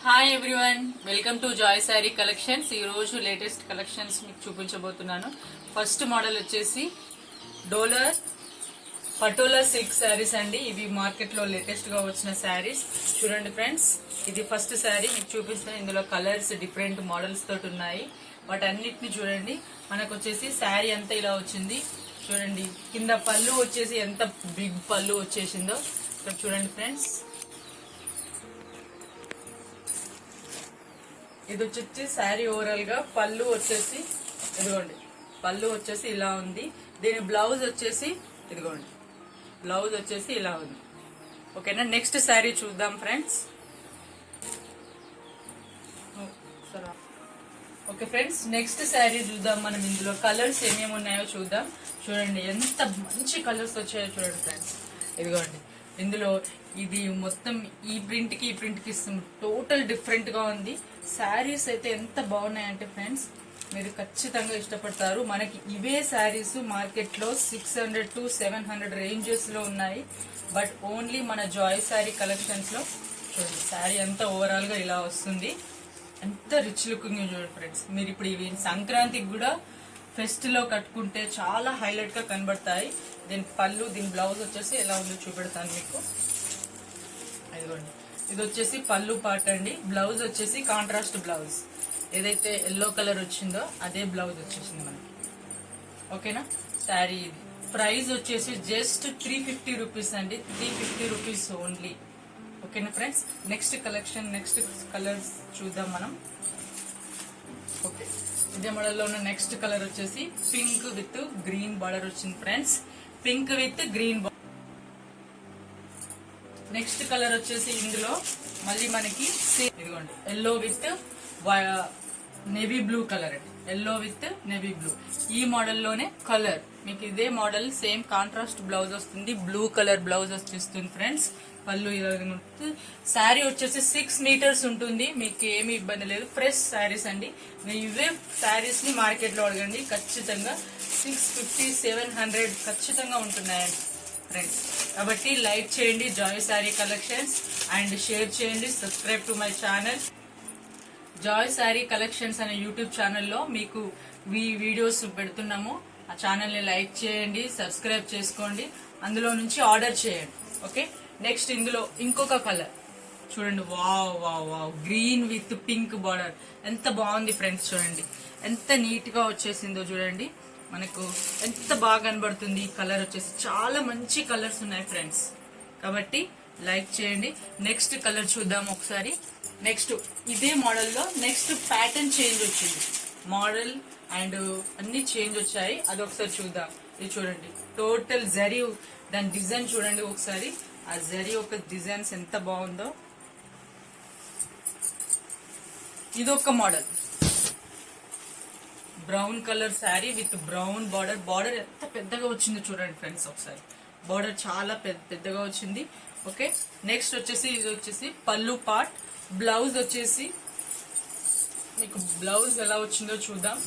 Hi everyone, welcome to Joy sari collections. ఈ రోజు latest collections మీకు చూపించబోతున్నాను. ఫస్ట్ మోడల్ వచ్చేసి డోలర్ పటోలా సిల్క్ శారీస్ అండి. ఇవి మార్కెట్ లో లేటెస్ట్ గా వచ్చిన శారీస్. చూడండి ఫ్రెండ్స్, ఇది ఫస్ట్ శారీ మీకు చూపిస్తాను. ఇందులో కలర్స్ డిఫరెంట్ మోడల్స్ తోటి ఉన్నాయి. వాటన్నిటిని చూడండి. మనకు వచ్చేసి శారీ అంతా ఇలా వచ్చింది. చూడండి, కింద పళ్ళు వచ్చేసి ఎంత బిగ్ పళ్ళు వచ్చేసిందో ఇక్కడ చూడండి ఫ్రెండ్స్. ఇది వచ్చేసి శారీ ఓవరాల్ గా పళ్ళు వచ్చేసి ఇదిగోండి, పళ్ళు వచ్చేసి ఇలా ఉంది. దీని బ్లౌజ్ వచ్చేసి ఇదిగోండి, బ్లౌజ్ వచ్చేసి ఇలా ఉంది. ఓకేనా, నెక్స్ట్ శారీ చూద్దాం friends. Okay friends, next sari చూద్దాం మనం. ఇందులో కలర్స్ ఏమేమి ఉన్నాయో చూద్దాం. చూడండి ఎంత మంచి కలర్స్ వచ్చాయో చూడండి ఫ్రెండ్స్. ఇదిగోండి, ఇందులో ఇది మొత్తం ఈ ప్రింట్ కి టోటల్ డిఫరెంట్ గా ఉంది. శారీస్ అయితే ఎంత బాగున్నాయంటే ఫ్రెండ్స్, మీరు ఖచ్చితంగా ఇష్టపడతారు. మనకి ఇవే శారీస్ మార్కెట్ లో 600 to 700 రేంజెస్ లో ఉన్నాయి. బట్ ఓన్లీ మన జాయ్ శారీ కలెక్షన్స్ లో చూడండి, శారీ అంతా ఓవరాల్ గా ఇలా వస్తుంది. ఎంత రిచ్ లుకింగ్ చూడండి ఫ్రెండ్స్. మీరు ఇప్పుడు ఇవి సంక్రాంతికి కూడా ఫెస్ట్ లో కట్టుకుంటే చాలా హైలైట్ గా కనబడతాయి. దీని పళ్ళు, దీని బ్లౌజ్ వచ్చేసి ఎలా ఉందో చూపెడతాను మీకు. ఇదిగోండి, ఇది వచ్చేసి పళ్ళు పార్ట్ అండి. బ్లౌజ్ వచ్చేసి కాంట్రాస్ట్ బ్లౌజ్, ఏదైతే ఎల్లో కలర్ వచ్చిందో అదే బ్లౌజ్ వచ్చేసింది మనకి. ఓకేనా, శారీ ఇది ప్రైస్ వచ్చేసి జస్ట్ 350 రూపీస్ అండి. 350 రూపీస్ ఓన్లీ. ఓకేనా friends, next collection, next colours చూద్దాం మనం. ఓకే, ఇదే మోడల్ లో ఉన్న నెక్స్ట్ కలర్ వచ్చేసి పింక్ విత్ గ్రీన్ బార్డర్ వచ్చింది friends. Pink with green. Next colour వచ్చేసి ఇందులో మళ్ళీ మనకి ఇదిగోండి, yellow with navy blue colour అండి. ఎల్లో విత్ నేవీ బ్లూ, ఈ మోడల్లోనే కలర్ మీకు ఇదే మోడల్ సేమ్ కాంట్రాస్ట్ బ్లౌజ్ వస్తుంది. బ్లూ కలర్ బ్లౌజ్ వచ్చేస్తుంది ఫ్రెండ్స్. పళ్ళు శారీ వచ్చేసి 6 మీటర్స్ ఉంటుంది. మీకు ఏమి ఇబ్బంది లేదు. ఫ్రెష్ శారీస్ అండి. ఇవే శారీస్ ని మార్కెట్ లో అడగండి, ఖచ్చితంగా 650 700 ఖచ్చితంగా ఉంటున్నాయండి ఫ్రెండ్స్. కాబట్టి లైక్ చేయండి Joy sari collections and share చేయండి. Subscribe to my channel. Joy sari collections అనే యూట్యూబ్ ఛానల్లో మీకు వీడియోస్ పెడుతున్నాము. ఆ ఛానల్ ని లైక్ చేయండి, సబ్స్క్రైబ్ చేసుకోండి, అందులో నుంచి ఆర్డర్ చేయండి. ఓకే, నెక్స్ట్ ఇందులో ఇంకొక కలర్ చూడండి. Wow wow wow, green with pink border ఎంత బాగుంది ఫ్రెండ్స్. చూడండి ఎంత నీట్ గా వచ్చేసిందో చూడండి. మనకు ఎంత బాగా కనబడుతుంది. ఈ కలర్ వచ్చేసి చాలా మంచి కలర్స్ ఉన్నాయి ఫ్రెండ్స్, కాబట్టి లైక్ చేయండి. నెక్స్ట్ కలర్ చూద్దాం ఒకసారి. నెక్స్ట్ ఇదే మోడల్లో నెక్స్ట్ ప్యాటర్న్ చేంజ్ వచ్చింది. మోడల్ అండ్ అన్ని చేంజ్ వచ్చాయి, అది ఒకసారి చూద్దాం. ఇది చూడండి, టోటల్ జరీ దాని డిజైన్ చూడండి ఒకసారి. ఆ జరీ ఒక డిజైన్స్ ఎంత బాగుందో. ఇదొక model, brown colour sari with brown border. Border ఎంత పెద్దగా వచ్చిందో చూడండి ఫ్రెండ్స్ ఒకసారి. బార్డర్ చాలా పెద్దగా వచ్చింది. ఓకే, నెక్స్ట్ వచ్చేసి ఇది వచ్చేసి పళ్ళు పార్ట్. బ్లౌజ్ వచ్చేసి మీకు బ్లౌజ్ ఎలా వచ్చిందో చూద్దాం.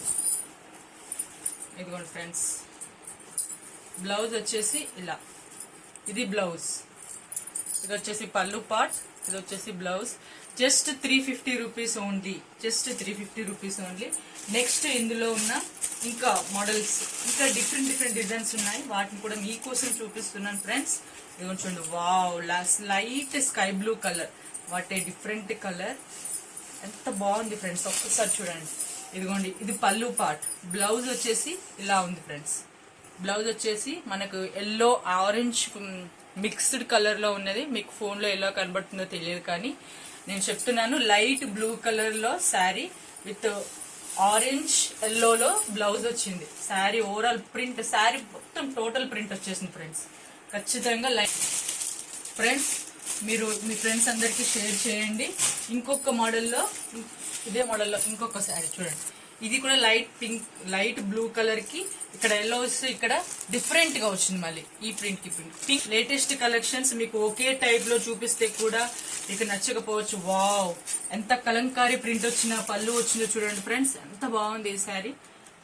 ఇదిగోండి ఫ్రెండ్స్, బ్లౌజ్ వచ్చేసి ఇలా, ఇది బ్లౌజ్. ఇది వచ్చేసి పళ్ళు పార్ట్, ఇది వచ్చేసి blouse. Just 350 rupees only. Just 350 rupees only. Next ఇందులో ఉన్న ఇంకా మోడల్స్, ఇంకా డిఫరెంట్ డిజైన్స్ ఉన్నాయి. వాటిని కూడా మీకోసం చూపిస్తున్నాను ఫ్రెండ్స్. ఇదిగోండి చూడండి, wow, light sky blue colour. What a different colour, ఎంత బాగుంది ఫ్రెండ్స్. ఒక్కసారి చూడండి. ఇదిగోండి, ఇది పళ్ళు పార్ట్. బ్లౌజ్ వచ్చేసి ఇలా ఉంది ఫ్రెండ్స్. బ్లౌజ్ వచ్చేసి మనకు ఎల్లో ఆరెంజ్ మిక్స్డ్ కలర్ లో ఉన్నది. మీకు ఫోన్ లో ఎలా కనబడుతుందో తెలియదు, కానీ నేను చెప్తున్నాను. లైట్ బ్లూ కలర్ లో శారీ విత్ ఆరెంజ్ ఎల్లోలో బ్లౌజ్ వచ్చింది. శారీ ఓవరాల్ ప్రింట్, శారీ మొత్తం టోటల్ ప్రింట్ వచ్చేసింది ఫ్రెండ్స్. ఖచ్చితంగా లైక్ ఫ్రెండ్స్, మీరు మీ ఫ్రెండ్స్ అందరికి షేర్ చేయండి. ఇంకొక మోడల్లో, ఇదే మోడల్లో ఇంకొక శారీ చూడండి. ఇది కూడా light pink, light blue colour కి ఇక్కడ ఎల్లో వస్తే ఇక్కడ డిఫరెంట్ గా వచ్చింది. మళ్ళీ ఈ ప్రింట్ కి పింక్. లేటెస్ట్ కలెక్షన్స్ మీకు ఒకే టైప్ లో చూపిస్తే కూడా మీకు నచ్చకపోవచ్చు. వావ్, ఎంత కలంకారీ ప్రింట్ వచ్చిన పళ్ళు వచ్చిందో చూడండి ఫ్రెండ్స్, ఎంత బాగుంది ఈ శారీ.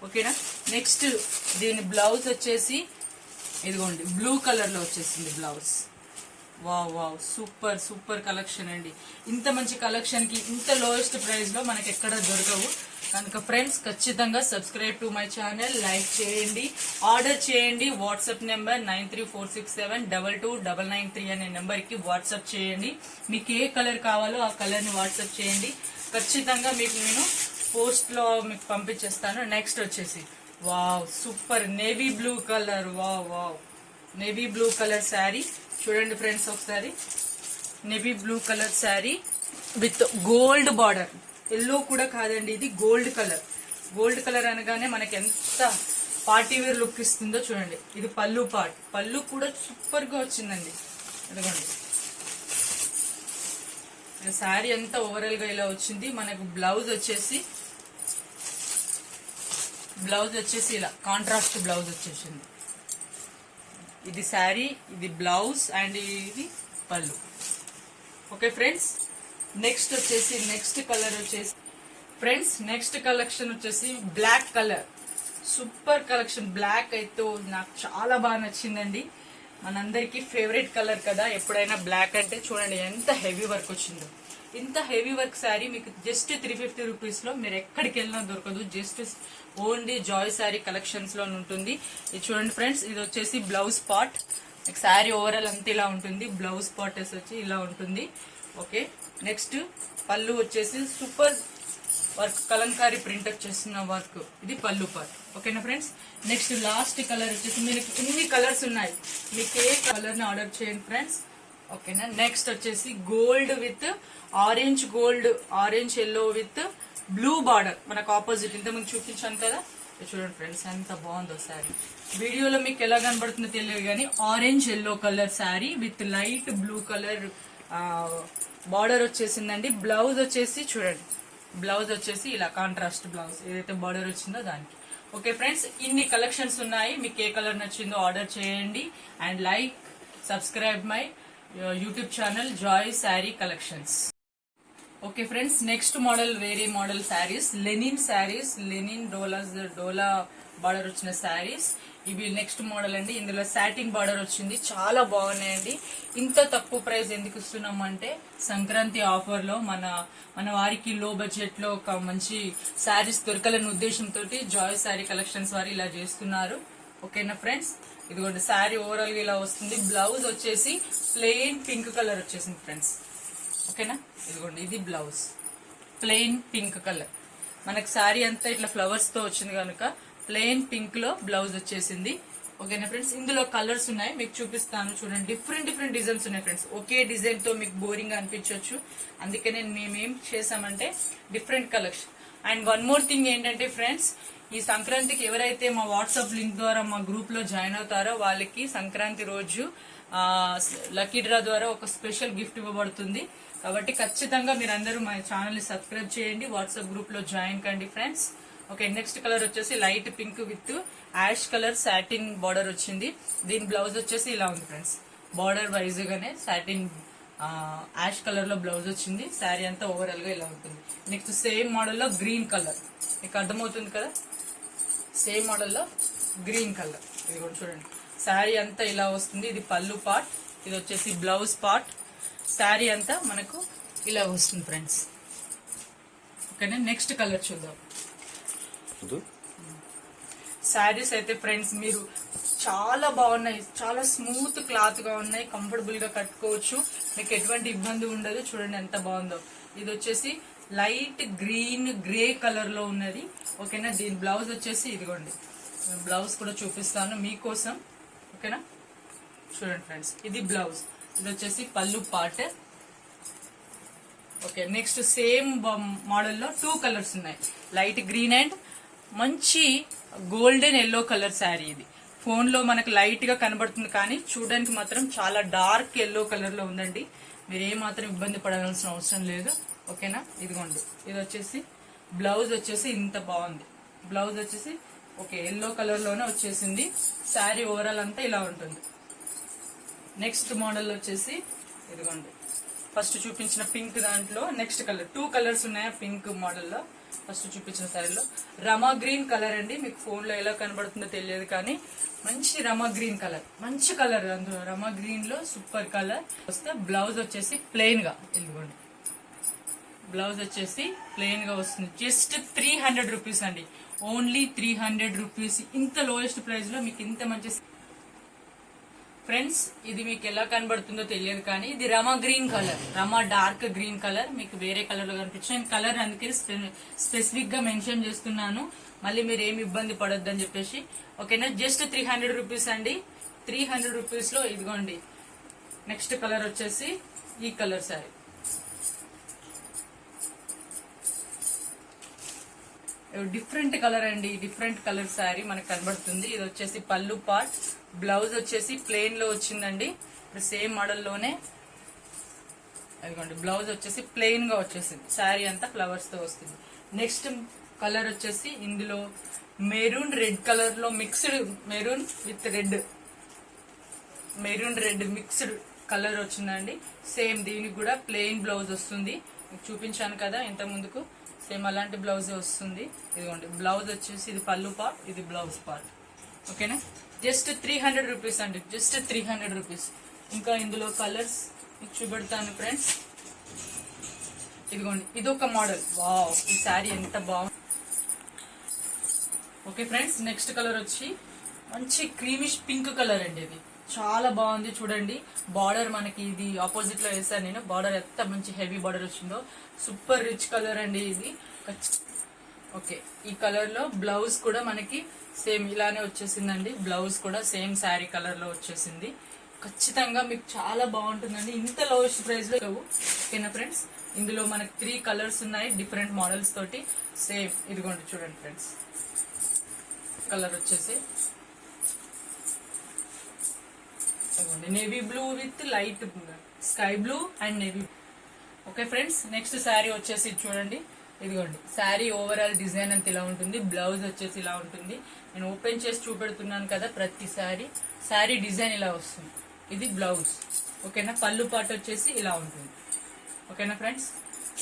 ఓకేనా, నెక్స్ట్ దీని బ్లౌజ్ వచ్చేసి ఇదిగోండి బ్లూ కలర్ లో వచ్చేసింది blouse. Wow wow, super super collection అండి. ఇంత మంచి కలెక్షన్ కి ఇంత లోయెస్ట్ ప్రైస్ లో మనకి ఎక్కడ దొరకవు. కనుక ఫ్రెండ్స్ ఖచ్చితంగా subscribe to my channel, like చేయండి, ఆర్డర్ చేయండి. వాట్సాప్ నెంబర్ 9346722993 అనే నెంబర్ కి వాట్సాప్ చేయండి. మీకు ఏ కలర్ కావాలో ఆ కలర్ ని వాట్సాప్ చేయండి. ఖచ్చితంగా మీకు నేను పోస్ట్ లో మీకు పంపించేస్తాను. నెక్స్ట్ వచ్చేసి wow, super navy blue colour. Wow wow, navy blue colour sari చూడండి ఫ్రెండ్స్ ఒకసారి. Navy blue colour sari with gold border. Yellow కూడా కాదండి, ఇది గోల్డ్ కలర్. గోల్డ్ కలర్ అనగానే మనకి ఎంత పార్టీ వేర్ లుక్ ఇస్తుందో చూడండి. ఇది పళ్ళు పార్ట్, పళ్ళు కూడా సూపర్ గా వచ్చిందండి. అదిగోండి, శారీ అంతా ఓవరాల్ గా ఇలా వచ్చింది. మనకు బ్లౌజ్ వచ్చేసి ఇలా కాంట్రాస్ట్ బ్లౌజ్ వచ్చేసింది. ఇది శారీ, ఇది బ్లౌజ్ అండ్ ఇది పళ్ళు. ఓకే ఫ్రెండ్స్, నెక్స్ట్ వచ్చేసి నెక్స్ట్ కలర్ వచ్చేసి ఫ్రెండ్స్ నెక్స్ట్ కలెక్షన్ వచ్చేసి black colour. Super collection. Black అయితే నాకు చాలా బాగా నచ్చిందండి. మనందరికి ఫేవరెట్ కలర్ కదా ఎప్పుడైనా బ్లాక్ అంటే. చూడండి ఎంత హెవీ వర్క్ వచ్చిందో. ఇంత హెవీ వర్క్ శారీ మీకు జస్ట్ 350 రూపీస్ లో మీరు ఎక్కడికి వెళ్ళినా దొరకదు. Just only Joy sari collections లో ఉంటుంది. ఇది చూడండి ఫ్రెండ్స్, ఇది వచ్చేసి బ్లౌజ్ పార్ట్. శారీ ఓవరాల్ అంతా ఇలా ఉంటుంది. బ్లౌజ్ పార్ట్ వచ్చి ఇలా ఉంటుంది. ఓకే, నెక్స్ట్ పళ్ళు వచ్చేసి సూపర్ వర్క్, కలంకారీ ప్రింట్ వచ్చేసిన వర్క్. ఇది పళ్ళు పార్ట్. ఓకేనా ఫ్రెండ్స్, నెక్స్ట్ లాస్ట్ కలర్ వచ్చేసి మీకు ఇన్ని కలర్స్ ఉన్నాయి. మీకు ఏ కలర్ ని ఆర్డర్ చేయండి ఫ్రెండ్స్. ఓకేనా, నెక్స్ట్ వచ్చేసి gold with orange, gold orange yellow with blue border మనకు ఆపోజిట్. ఇంత మీకు చూపించాను కదా, చూడండి ఫ్రెండ్స్ ఎంత బాగుందో శారీ. వీడియోలో మీకు ఎలా కనబడుతుందో తెలియదు కానీ orange yellow colour sari with light blue colour border వచ్చేసిందండి. బ్లౌజ్ వచ్చేసి చూడండి, బ్లౌజ్ వచ్చేసి ఇలా కాంట్రాస్ట్ బ్లౌజ్ ఏదైతే బార్డర్ వచ్చిందో దానికి. ఓకే ఫ్రెండ్స్, ఇన్ని కలెక్షన్స్ ఉన్నాయి. మీకు ఏ కలర్ నచ్చిందో ఆర్డర్ చేయండి and like subscribe my YouTube channel Joy sari collections. Okay friends, next model వేరే మోడల్ శారీస్, లెనిన్ డోలా బార్డర్ వచ్చిన శారీస్. ఇవి నెక్స్ట్ మోడల్ అండి. ఇందులో సాటిన్ బార్డర్ వచ్చింది. చాలా బాగున్నాయండి. ఇంత తక్కువ ప్రైస్ ఎందుకు ఇస్తున్నామంటే సంక్రాంతి ఆఫర్ లో మన వారికి లో బడ్జెట్ లో ఒక మంచి శారీస్ దొరకాలనే ఉద్దేశంతో జాయ్ శారీ కలెక్షన్స్ వారు ఇలా చేస్తున్నారు. ఓకేనా ఫ్రెండ్స్, ఇదిగోండి శారీ ఓవరాల్ గా ఇలా వస్తుంది. బ్లౌజ్ వచ్చేసి ప్లెయిన్ పింక్ కలర్ వచ్చేసింది ఫ్రెండ్స్. ఓకేనా, ఇదిగోండి ఇది బ్లౌజ్ ప్లెయిన్ పింక్ కలర్. మనకి శారీ అంతా ఇట్లా ఫ్లవర్స్ తో వచ్చింది కనుక ప్లెయిన్ పింక్ లో బ్లౌజ్ వచ్చేసింది. ఓకేనా ఫ్రెండ్స్, ఇందులో కలర్స్ ఉన్నాయి మీకు చూపిస్తాను. చూడండి, డిఫరెంట్ డిజైన్స్ ఉన్నాయి ఫ్రెండ్స్. ఒకే డిజైన్ తో మీకు బోరింగ్ అనిపించవచ్చు. అందుకనే మేమేం చేసామంటే different collection. And one more thing ఏంటంటే ఫ్రెండ్స్, ఈ సంక్రాంతికి ఎవరైతే మా వాట్సాప్ లింక్ ద్వారా మా గ్రూప్ లో జాయిన్ అవుతారో వాళ్ళకి సంక్రాంతి రోజు లక్కీ డ్రా ద్వారా ఒక స్పెషల్ గిఫ్ట్ ఇవ్వబడుతుంది. కాబట్టి ఖచ్చితంగా మీరందరూ మా ఛానల్ ని సబ్స్క్రైబ్ చేయండి, వాట్సాప్ గ్రూప్ లో జాయిన్ కండి ఫ్రెండ్స్. ఓకే, నెక్స్ట్ కలర్ వచ్చేసి light pink with ash colour satin border వచ్చింది. దీని బ్లౌజ్ వచ్చేసి ఇలా ఉంది ఫ్రెండ్స్. బార్డర్ వైజ్ గానే సాటిన్ యాష్ కలర్ లో బ్లౌజ్ వచ్చింది. శారీ అంతా ఓవరాల్ గా ఇలా ఉంటుంది. నెక్స్ట్ సేమ్ మోడల్ లో గ్రీన్ కలర్, మీకు అర్థమవుతుంది కదా, సేమ్ మోడల్ లో గ్రీన్ కలర్. ఇది కూడా చూడండి, శారీ అంతా ఇలా వస్తుంది. ఇది పళ్ళు పార్ట్, ఇది వచ్చేసి బ్లౌజ్ పార్ట్. శారీ అంతా మనకు ఇలా వస్తుంది ఫ్రెండ్స్. ఓకేనా, నెక్స్ట్ కలర్ చూద్దాం. శారీస్ అయితే ఫ్రెండ్స్ మీరు చాలా బాగున్నాయి. చాలా స్మూత్ క్లాత్ గా ఉన్నాయి. కంఫర్టబుల్ గా కట్టుకోవచ్చు. మీకు ఎటువంటి ఇబ్బంది ఉండదు. చూడండి ఎంత బాగుందో. ఇది వచ్చేసి లైట్ గ్రీన్ గ్రే కలర్ లో ఉన్నది. ఓకేనా, దీని బ్లౌజ్ వచ్చేసి ఇదిగోండి, బ్లౌజ్ కూడా చూపిస్తాను మీకోసం. ఓకేనా, చూడండి ఫ్రెండ్స్, ఇది బ్లౌజ్. ఇది వచ్చేసి పళ్ళు పార్ట్. ఓకే, నెక్స్ట్ సేమ్ మోడల్లో 2 కలర్స్ ఉన్నాయి. లైట్ గ్రీన్ అండ్ మంచి గోల్డెన్ ఎల్లో కలర్ శారీ. ఇది ఫోన్ లో మనకు లైట్ గా కనబడుతుంది కానీ చూడడానికి మాత్రం చాలా డార్క్ ఎల్లో కలర్ లో ఉందండి. మీరు ఏ మాత్రం ఇబ్బంది పడాల్సిన అవసరం లేదు. ఓకేనా, ఇదిగోండి, ఇది వచ్చేసి బ్లౌజ్ వచ్చేసి ఇంత బాగుంది. బ్లౌజ్ వచ్చేసి ఓకే ఎల్లో కలర్ లోనే వచ్చేసింది. శారీ ఓవరాల్ అంతా ఇలా ఉంటుంది. నెక్స్ట్ మోడల్ వచ్చేసి ఇదిగోండి, ఫస్ట్ చూపించిన పింక్ దాంట్లో నెక్స్ట్ కలర్ 2 కలర్స్ ఉన్నాయి పింక్ మోడల్లో. ఫస్ట్ చూపించిన శారీలో రమా గ్రీన్ కలర్ అండి. మీకు ఫోన్ లో ఎలా కనబడుతుందో తెలియదు కానీ మంచి రమా గ్రీన్ కలర్, మంచి కలర్. అందులో రమా గ్రీన్ లో సూపర్ కలర్ వస్తే బ్లౌజ్ వచ్చేసి ప్లెయిన్ గా, ఇదిగోండి బ్లౌజ్ వచ్చేసి ప్లెయిన్ గా వస్తుంది. జస్ట్ 300 రూపీస్ అండి, ఓన్లీ 300 రూపీస్. ఇంత లోయెస్ట్ ప్రైస్ లో మీకు ఇంత మంచి ఫ్రెండ్స్. ఇది మీకు ఎలా కనబడుతుందో తెలియదు కానీ ఇది రమా గ్రీన్ కలర్, రమా డార్క్ గ్రీన్ కలర్. మీకు వేరే కలర్ లో కనిపించిన కలర్ అందుకే స్పెసిఫిక్ గా మెన్షన్ చేస్తున్నాను, మళ్ళీ మీరు ఏమి ఇబ్బంది పడొద్దని చెప్పేసి. ఓకేనా, జస్ట్ 300 రూపీస్ అండి. 300 రూపీస్ లో ఇదిగోండి నెక్స్ట్ కలర్ వచ్చేసి ఈ కలర్ శారీ. డిఫరెంట్ కలర్ అండి, డిఫరెంట్ కలర్ శారీ మనకు కనబడుతుంది. ఇది వచ్చేసి పళ్ళు పార్ట్, బ్లౌజ్ వచ్చేసి ప్లెయిన్ లో వచ్చిందండి. ఇప్పుడు సేమ్ మోడల్ లోనే అదిగోండి బ్లౌజ్ వచ్చేసి ప్లెయిన్ గా వచ్చేసింది. శారీ అంతా ఫ్లవర్స్ తో వస్తుంది. నెక్స్ట్ కలర్ వచ్చేసి ఇందులో మెరూన్ రెడ్ కలర్ లో mixed, maroon with red, maroon red mixed colour వచ్చిందండి. సేమ్ దీనికి కూడా ప్లెయిన్ బ్లౌజ్ వస్తుంది. మీకు చూపించాను కదా ఇంత ముందుకు, సేమ్ అలాంటి బ్లౌజ్ వస్తుంది. ఇదిగోండి బ్లౌజ్ వచ్చేసి ఇది పళ్ళు పార్ట్, ఇది బ్లౌజ్ పార్ట్. ఓకేనా, జస్ట్ 300 రూపీస్ అండి, జస్ట్ 300 రూపీస్. ఇంకా ఇందులో కలర్స్ మీకు చూపెడతాను ఫ్రెండ్స్. ఇదిగోండి ఇదొక మోడల్. వావ్, ఈ శారీ ఎంత బాగుంది. ఓకే ఫ్రెండ్స్, నెక్స్ట్ కలర్ వచ్చి మంచి క్రీమిష్ పింక్ కలర్ అండి. ఇది చాలా బాగుంది చూడండి. బార్డర్ మనకి ఇది ఆపోజిట్ లో వేసాను నేను. బార్డర్ ఎంత మంచి హెవీ బార్డర్ వచ్చిందో, సూపర్ రిచ్ కలర్ అండి ఇది. ఓకే, ఈ కలర్ లో బ్లౌజ్ కూడా మనకి సేమ్ ఇలానే వచ్చేసిందండి. బ్లౌజ్ కూడా సేమ్ శారీ కలర్ లో వచ్చేసింది. ఖచ్చితంగా మీకు చాలా బాగుంటుందండి ఇంత లోయెస్ట్ ప్రైస్ లో. ఓకేనా ఫ్రెండ్స్, ఇందులో మనకి 3 కలర్స్ ఉన్నాయి డిఫరెంట్ మోడల్స్ తోటి. సేమ్ ఇదిగోండి చూడండి ఫ్రెండ్స్, కలర్ వచ్చేసి navy blue with light sky blue and navy. Okay friends, next sari వచ్చేసి చూడండి. ఇదిగోండి శారీ ఓవరాల్ డిజైన్ అంతా ఇలా ఉంటుంది. బ్లౌజ్ వచ్చేసి ఇలా ఉంటుంది. నేను ఓపెన్ చేసి చూపెడుతున్నాను కదా ప్రతి శారీ డిజైన్ ఇలా వస్తుంది. ఇది బ్లౌజ్. ఓకేనా, పళ్ళు పాటు వచ్చేసి ఇలా ఉంటుంది. ఓకేనా ఫ్రెండ్స్.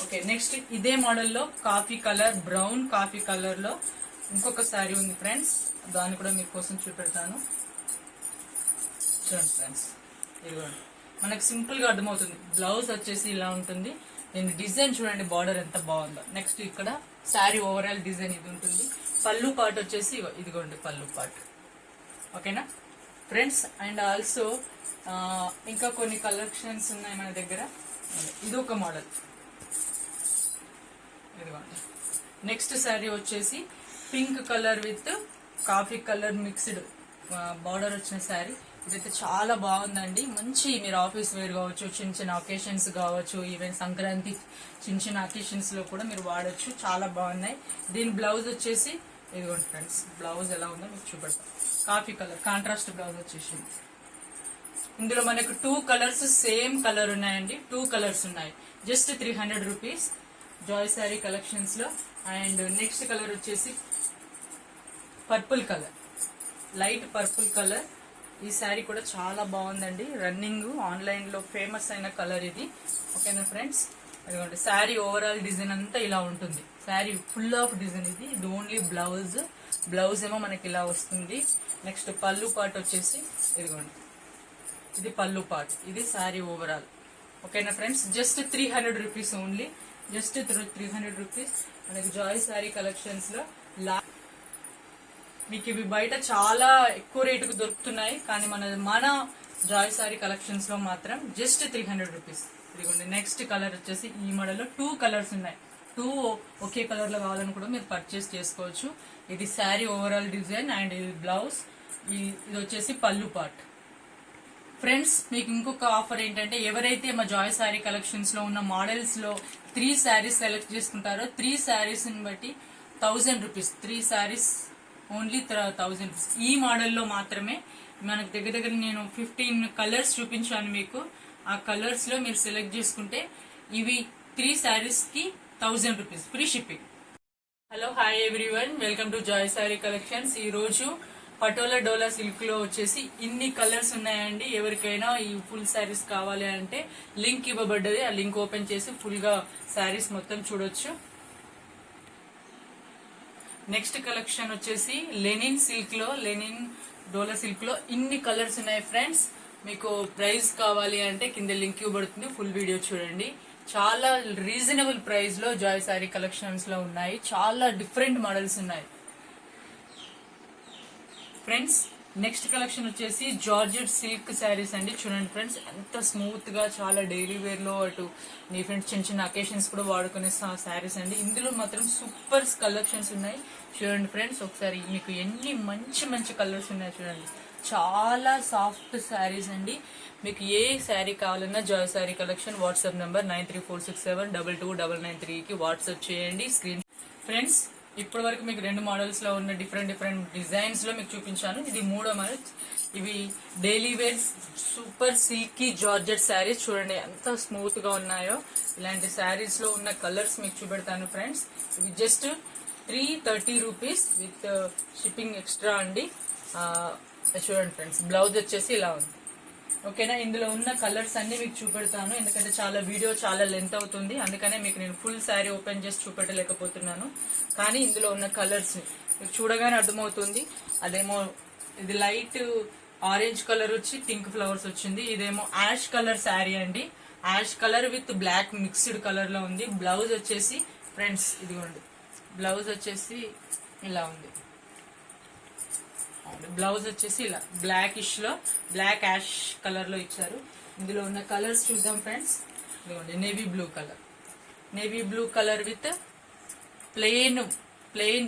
ఓకే, నెక్స్ట్ ఇదే మోడల్లో coffee colour, brown coffee colour లో ఇంకొక శారీ ఉంది ఫ్రెండ్స్. దాన్ని కూడా మీకోసం చూపెడతాను చూడండి ఫ్రెండ్స్. ఇదిగోండి మనకు సింపుల్ గా అర్థమవుతుంది. బ్లౌజ్ వచ్చేసి ఇలా ఉంటుంది. నేను డిజైన్ చూడండి, బార్డర్ ఎంత బాగుందో. నెక్స్ట్ ఇక్కడ శారీ ఓవరాల్ డిజైన్ ఇది ఉంటుంది. పళ్ళు పార్ట్ వచ్చేసి ఇదిగోండి పళ్ళు పార్ట్. ఓకేనా ఫ్రెండ్స్, అండ్ ఆల్సో ఇంకా కొన్ని కలెక్షన్స్ ఉన్నాయి మన దగ్గర. ఇది ఒక మోడల్. ఇదిగోండి నెక్స్ట్ శారీ వచ్చేసి pink colour with coffee colour mixed border వచ్చిన శారీ. ఇదైతే చాలా బాగుందండి. మంచి మీరు ఆఫీస్ వేర్ కావచ్చు, చిన్న చిన్న ఒకేషన్స్ కావచ్చు, ఈవెన్ సంక్రాంతి చిన్న చిన్న అకేషన్స్ లో కూడా మీరు వాడచ్చు. చాలా బాగున్నాయి. దీని బ్లౌజ్ వచ్చేసి ఇదిగోండి ఫ్రెండ్స్, బ్లౌజ్ ఎలా ఉందో మీకు చూపెడతాం. కాఫీ కలర్ కాంట్రాస్ట్ బ్లౌజ్ వచ్చేసింది. ఇందులో మనకు 2 కలర్స్ సేమ్ కలర్ ఉన్నాయండి. 2 కలర్స్ ఉన్నాయి. Just 300 rupees Joy sari collections లో. అండ్ నెక్స్ట్ కలర్ వచ్చేసి purple colour, light purple colour. ఈ శారీ కూడా చాలా బాగుందండి. రన్నింగ్ ఆన్లైన్ లో ఫేమస్ అయిన కలర్ ఇది. ఓకేనా ఫ్రెండ్స్, అదిగోండి శారీ ఓవరాల్ డిజైన్ అంతా ఇలా ఉంటుంది. శారీ ఫుల్ ఆఫ్ డిజైన్ ఇది. ఇది ఓన్లీ బ్లౌజ్. బ్లౌజ్ ఏమో మనకి ఇలా వస్తుంది. నెక్స్ట్ పళ్ళు పార్ట్ వచ్చేసి ఇదిగోండి, ఇది పళ్ళు పార్ట్, ఇది శారీ ఓవరాల్. ఓకేనా friends, just 300 rupees only, just 300 rupees మనకి జాయ్ శారీ కలెక్షన్స్ లో. మీకు ఇవి బయట చాలా ఎక్కువ రేటుకు దొరుకుతున్నాయి, కానీ మన జాయ్ శారీ కలెక్షన్స్ లో మాత్రం జస్ట్ 300 రూపీస్. ఇదిగోండి నెక్స్ట్ కలర్ వచ్చేసి ఈ మోడల్ లో 2 కలర్స్ ఉన్నాయి. 2 ఒకే కలర్ లో కావాలని కూడా మీరు పర్చేస్ చేసుకోవచ్చు. ఇది శారీ ఓవరాల్ డిజైన్ అండ్ ఇది బ్లౌజ్. ఇది వచ్చేసి పళ్ళు పార్ట్. ఫ్రెండ్స్, మీకు ఇంకొక ఆఫర్ ఏంటంటే ఎవరైతే మా జాయ్ శారీ కలెక్షన్స్ లో ఉన్న మోడల్స్ లో 3 శారీస్ సెలెక్ట్ చేసుకుంటారో 3 శారీస్ ని బట్టి 1000 రూపీస్. 3 saris only 1000 rupees. ఈ మోడల్లో మాత్రమే మనకు దగ్గర దగ్గర నేను 15 కలర్స్ చూపించాను మీకు. ఆ కలర్స్ లో మీరు సెలెక్ట్ చేసుకుంటే ఇవి 3 శారీస్ కి 1000 rupees free shipping. Hello, hi everyone, welcome to Joy sari collections. ఈ రోజు పటోలా డోలా సిల్క్ లో వచ్చేసి ఇన్ని కలర్స్ ఉన్నాయండి. ఎవరికైనా ఈ ఫుల్ శారీస్ కావాలి అంటే లింక్ ఇవ్వబడ్డది, ఆ లింక్ ఓపెన్ చేసి ఫుల్ గా శారీస్ మొత్తం చూడొచ్చు. నెక్స్ట్ కలెక్షన్ వచ్చేసి లెనిన్ సిల్క్ లో, లెనిన్ డోలా సిల్క్ లో ఇన్ని కలర్స్ ఉన్నాయి ఫ్రెండ్స్. మీకు ప్రైస్ కావాలి అంటే కింద లింక్ ఇవ్వబడుతుంది, ఫుల్ వీడియో చూడండి. చాలా రీజనబుల్ ప్రైస్ లో జాయ్ సారీ కలెక్షన్స్ లో ఉన్నాయి. చాలా డిఫరెంట్ మోడల్స్ ఉన్నాయి ఫ్రెండ్స్. నెక్స్ట్ కలెక్షన్ వచ్చేసి జార్జెట్ సిల్క్ శారీస్ అండి. చూడండి ఫ్రెండ్స్, ఎంత స్మూత్ గా, చాలా డైలీ వేర్ లో, అటు మీ ఫ్రెండ్స్ చిన్న చిన్న అకేషన్స్ కూడా వాడుకునే శారీస్ అండి. ఇందులో మాత్రం సూపర్ కలెక్షన్స్ ఉన్నాయి. చూడండి ఫ్రెండ్స్, ఒకసారి మీకు ఎన్ని మంచి మంచి కలర్స్ ఉన్నాయి చూడండి. చాలా సాఫ్ట్ శారీస్ అండి. మీకు ఏ శారీ కావాలన్నా Joy sari collection WhatsApp number 9346722993 కి వాట్సాప్ చేయండి. స్క్రీన్ ఫ్రెండ్స్, ఇప్పటి వరకు మీకు 2 మోడల్స్ లో ఉన్న డిఫరెంట్ డిజైన్స్ లో మీకు చూపించాను. ఇది 3వ మోడల్. ఇవి daily wear super silky georgette saris. చూడండి ఎంత స్మూత్ గా ఉన్నాయో. ఇలాంటి శారీస్ లో ఉన్న కలర్స్ మీకు చూపెడతాను ఫ్రెండ్స్. ఇవి just 330 rupees with shipping extra అండి. చూడండి ఫ్రెండ్స్, బ్లౌజ్ వచ్చేసి ఇలా ఉంది. ఓకేనా, ఇందులో ఉన్న కలర్స్ అన్ని మీకు చూపెడతాను, ఎందుకంటే వీడియో చాలా లెంత్ అవుతుంది. అందుకనే మీకు నేను ఫుల్ శారీ ఓపెన్ చేసి చూపెట్టలేకపోతున్నాను. కానీ ఇందులో ఉన్న కలర్స్ మీకు చూడగానే అర్థమవుతుంది. అదేమో ఇది లైట్ ఆరెంజ్ కలర్ వచ్చి పింక్ ఫ్లవర్స్ వచ్చింది. ఇదేమో యాష్ కలర్ శారీ అండి. Ash colour with black mixed colour లో ఉంది. బ్లౌజ్ వచ్చేసి ఫ్రెండ్స్ ఇదిగోండి, బ్లౌజ్ వచ్చేసి ఇలా ఉంది. బ్లౌజ్ వచ్చేసి ఇలా బ్లాక్ ఇష్ లో, బ్లాక్ యాష్ కలర్ లో ఇచ్చారు. ఇందులో ఉన్న కలర్స్ చూద్దాం ఫ్రెండ్స్. ఇదిగోండి, navy blue colour, navy blue colour with plain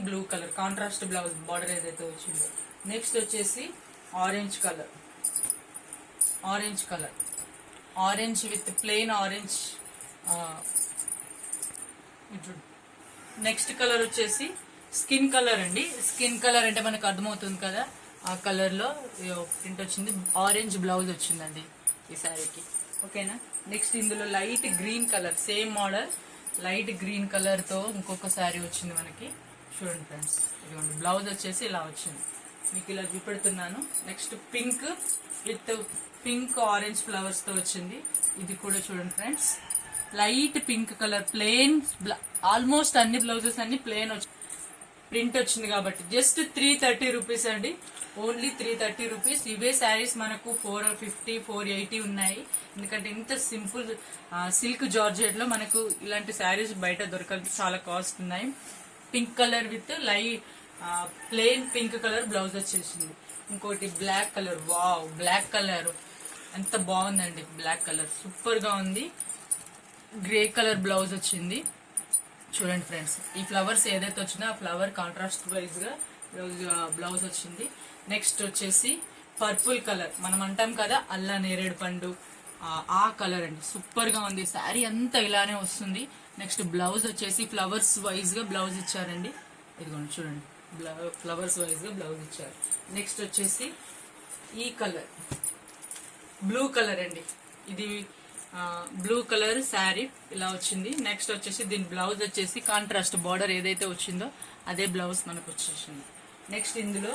blue colour contrast blouse border ఏదైతే వచ్చిందో. నెక్స్ట్ వచ్చేసి orange colour, orange with plain orange. Next colour వచ్చేసి స్కిన్ కలర్ అండి. స్కిన్ కలర్ అంటే మనకు అర్థమవుతుంది కదా, ఆ కలర్ లో ప్రింట్ వచ్చింది. ఆరెంజ్ బ్లౌజ్ వచ్చిందండి ఈ శారీకి. ఓకేనా, నెక్స్ట్ ఇందులో light green colour, same model light green colour తో ఇంకొక శారీ వచ్చింది మనకి. చూడండి ఫ్రెండ్స్, ఇదిగోండి బ్లౌజ్ వచ్చేసి ఇలా వచ్చింది, మీకు ఇలా చూపెడుతున్నాను. Next pink with pink orange flowers తో వచ్చింది. ఇది కూడా చూడండి friends, light pink colour, plain. Almost అన్ని బ్లౌజెస్ అన్ని ప్లెయిన్ ప్రింట్ వచ్చింది కాబట్టి జస్ట్ 330 రూపీస్ అండి. Only 330 rupees. ఇవే శారీస్ మనకు 450, 480 ఉన్నాయి. ఎందుకంటే ఇంత సింపుల్ సిల్క్ జార్జెట్ లో మనకు ఇలాంటి శారీస్ బయట దొరకదు, చాలా కాస్ట్ ఉన్నాయి. Pink colour with light plain pink colour blouse వచ్చేసింది. ఇంకోటి black colour, wow black colour ఎంత బాగుందండి. బ్లాక్ కలర్ సూపర్ గా ఉంది. గ్రే కలర్ బ్లౌజ్ వచ్చింది. చూడండి ఫ్రెండ్స్, ఈ ఫ్లవర్స్ ఏదైతే వచ్చిందో ఆ ఫ్లవర్ కాంట్రాస్ట్ వైజ్ గా బ్లౌజ్ వచ్చింది. నెక్స్ట్ వచ్చేసి పర్పుల్ కలర్, మనం అంటాం కదా అల్లా నేరేడు పండు, ఆ కలర్ అండి. సూపర్ గా ఉంది. శారీ అంతా ఇలానే వస్తుంది. నెక్స్ట్ బ్లౌజ్ వచ్చేసి ఫ్లవర్స్ వైజ్ గా బ్లౌజ్ ఇచ్చారండి. ఇదిగోండి చూడండి, ఫ్లవర్స్ వైజ్ గా బ్లౌజ్ ఇచ్చారు. నెక్స్ట్ వచ్చేసి ఈ కలర్ బ్లూ కలర్ అండి. ఇది బ్లూ కలర్ శారీ ఇలా వచ్చింది. నెక్స్ట్ వచ్చేసి దీని బ్లౌజ్ వచ్చేసి కాంట్రాస్ట్ బార్డర్ ఏదైతే వచ్చిందో అదే బ్లౌజ్ మనకు వచ్చేసింది. నెక్స్ట్ ఇందులో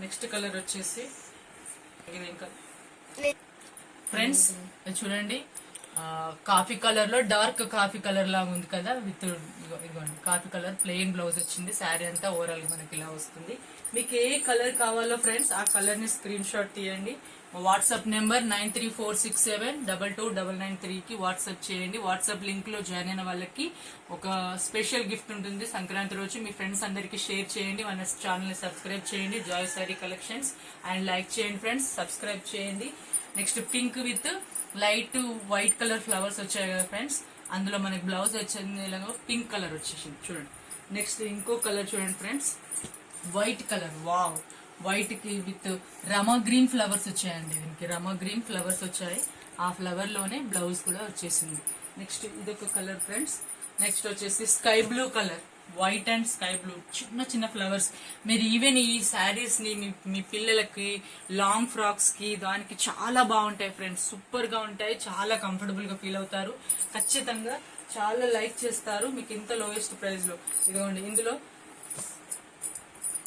నెక్స్ట్ కలర్ వచ్చేసి ఫ్రెండ్స్ చూడండి, కాఫీ కలర్ లో డార్క్ కాఫీ కలర్ లాగా ఉంది కదా, విత్ ఇదిగోండి కాఫీ కలర్ ప్లెయిన్ బ్లౌజ్ వచ్చింది. శారీ అంతా ఓవరాల్ మనకి ఇలా వస్తుంది. మీకు ఏ కలర్ కావాలో ఫ్రెండ్స్ ఆ కలర్ ని స్క్రీన్ షాట్ తీయండి. వాట్సాప్ నెంబర్ 9346722993 కి వాట్సాప్ చేయండి. వాట్సాప్ లింక్ లో జాయిన్ అయిన వాళ్ళకి ఒక స్పెషల్ గిఫ్ట్ ఉంటుంది. సంక్రాంతి రోజు మీ ఫ్రెండ్స్ అందరికి షేర్ చేయండి. మన ఛానల్ ని సబ్స్క్రైబ్ చేయండి, Joy sorry collections, and like చేయండి ఫ్రెండ్స్, సబ్స్క్రైబ్ చేయండి. Next pink with light white colour flowers వచ్చాయి కదా ఫ్రెండ్స్, అందులో మనకి బ్లౌజ్ వచ్చింది ఇలాగ పింక్ కలర్ వచ్చేసింది చూడండి. నెక్స్ట్ ఇంకో కలర్ చూడండి friends, white colour, wow white కి విత్ రమా గ్రీన్ ఫ్లవర్స్ వచ్చాయండి. దీనికి రమా గ్రీన్ ఫ్లవర్స్ వచ్చాయి, ఆ ఫ్లవర్ లోనే బ్లౌజ్ కూడా వచ్చేసింది. నెక్స్ట్ ఇదొక కలర్ ఫ్రెండ్స్. నెక్స్ట్ వచ్చేసి sky blue colour, white and sky blue, చిన్న చిన్న ఫ్లవర్స్. మీరు ఈవెన్ ఈ శారీస్ ని మీ పిల్లలకి లాంగ్ ఫ్రాక్స్ కి దానికి చాలా బాగుంటాయి ఫ్రెండ్స్, సూపర్ గా ఉంటాయి, చాలా కంఫర్టబుల్ గా ఫీల్ అవుతారు, ఖచ్చితంగా చాలా లైక్ చేస్తారు మీకు ఇంత లోయెస్ట్ ప్రైస్ లో. ఇదిగోండి ఇందులో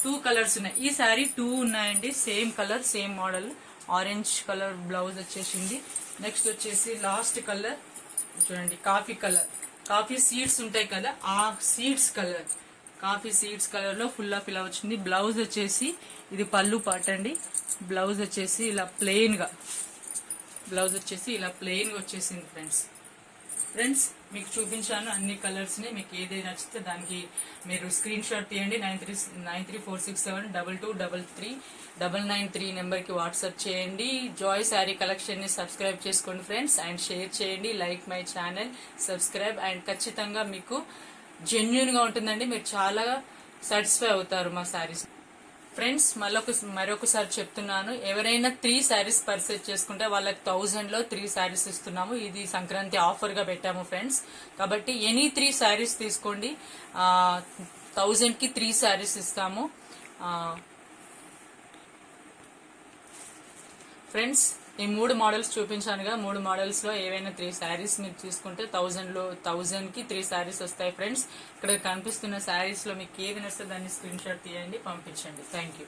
2 కలర్స్ ఉన్నాయి. ఈ శారీ 2 ఉన్నాయండి, same colour same model. Orange colour blouse వచ్చేసింది. నెక్స్ట్ వచ్చేసి లాస్ట్ కలర్ చూడండి, కాఫీ కలర్. కాఫీ సీడ్స్ ఉంటాయి కదా, ఆ seeds colour, coffee seeds colour లో ఫుల్ ఆఫ్ ఇలా వచ్చింది. బ్లౌజ్ వచ్చేసి ఇది పళ్ళు పాట అండి. బ్లౌజ్ వచ్చేసి ఇలా ప్లెయిన్ గా, బ్లౌజ్ వచ్చేసి ఇలా ప్లెయిన్ గా వచ్చేసింది ఫ్రెండ్స్ మీకు చూపించాను అన్ని కలర్స్ ని. మీకు ఏదైనా నచ్చితే దానికి మీరు స్క్రీన్ షాట్ తీయండి. 934672223399 నెంబర్ కి వాట్సాప్ చేయండి. జాయ్ శారీ కలెక్షన్ ని సబ్స్క్రైబ్ చేసుకోండి ఫ్రెండ్స్, అండ్ షేర్ చేయండి. Like my channel, subscribe, and ఖచ్చితంగా మీకు జెన్యున్ గా ఉంటుందండి. మీరు చాలా సాటిస్ఫై అవుతారు మా శారీస్. ఫ్రెండ్స్ మరొకసారి చెప్తున్నాను, ఎవరైనా 3 శారీస్ పర్చేస్ చేసుకుంటే వాళ్ళకి 1000 లో 3 శారీస్ ఇస్తున్నాము. ఇది సంక్రాంతి ఆఫర్ గా పెట్టాము ఫ్రెండ్స్. కాబట్టి ఎనీ 3 శారీస్ తీసుకోండి, 1000 కి 3 శారీస్ ఇస్తాము ఫ్రెండ్స్. ఈ 3 మోడల్స్ చూపించానుగా, 3 మోడల్స్ లో ఏవైనా 3 శారీస్ మీరు తీసుకుంటే 1000 కి 3 శారీస్ వస్తాయి ఫ్రెండ్స్. ఇక్కడ కనిపిస్తున్న శారీస్ లో మీకు ఏది నచ్చితే దాన్ని స్క్రీన్ షాట్ తీయండి, పంపించండి. Thank you.